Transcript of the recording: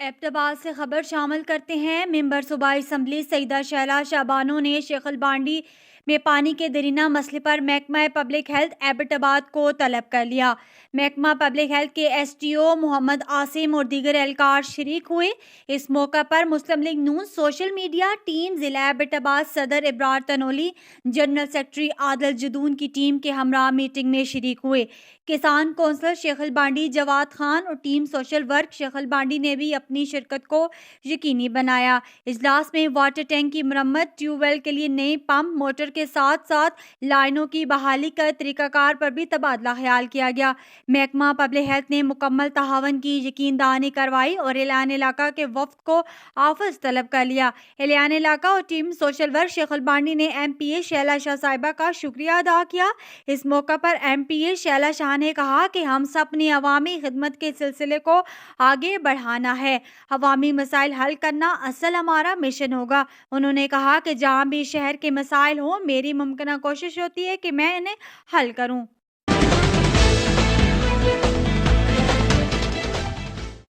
Abbott آباد سے خبر شامل کرتے ہیں۔ ممبر صوبائی اسمبلی سیدہ شہلا شعبانو نے شیخ البانڈی میں پانی کے دیرینہ مسئلے پر محکمہ پبلک ہیلتھ ایبٹ آباد کو طلب کر لیا۔ محکمہ پبلک ہیلتھ کے S T O Muhammad Asim اور دیگر اہلکار شریک ہوئے۔ اس موقع پر مسلم لیگ نون سوشل میڈیا ٹیم، ضلع ایبٹ آباد صدر ابرار تنولی، جنرل سیکرٹری عادل جدون کی ٹیم کے ہمراہ میٹنگ میں شریک ہوئے۔ کسان کونسلر شیخ البانڈی جواد خان اور ٹیم سوشل ورک شیخ البانڈی نے بھی اپنی شرکت کو یقینی بنایا۔ اجلاس میں واٹر ٹینک کی مرمت، ٹیوب ویل کے لیے نئی پمپ موٹر کے ساتھ ساتھ لائنوں کی بحالی کا طریقہ کار پر بھی تبادلہ خیال کیا گیا۔ محکمہ پبلک ہیلتھ نے مکمل تعاون کی یقین دہانی کروائی اور اعلان علاقہ کے وفد کو آفس طلب کر لیا۔ اعلان علاقہ اور ٹیم سوشل ورک شیخ البانڈی نے ایم پی اے شیلا شاہ صاحبہ کا شکریہ ادا کیا۔ اس موقع پر ایم پی اے شیلا شاہ نے کہا کہ ہم سب اپنی عوامی خدمت کے سلسلے کو آگے بڑھانا ہے۔ عوامی مسائل حل کرنا اصل ہمارا مشن ہوگا۔ انہوں نے کہا کہ جہاں بھی شہر کے مسائل ہوں، میری ممکنہ کوشش ہوتی ہے کہ میں انہیں حل کروں۔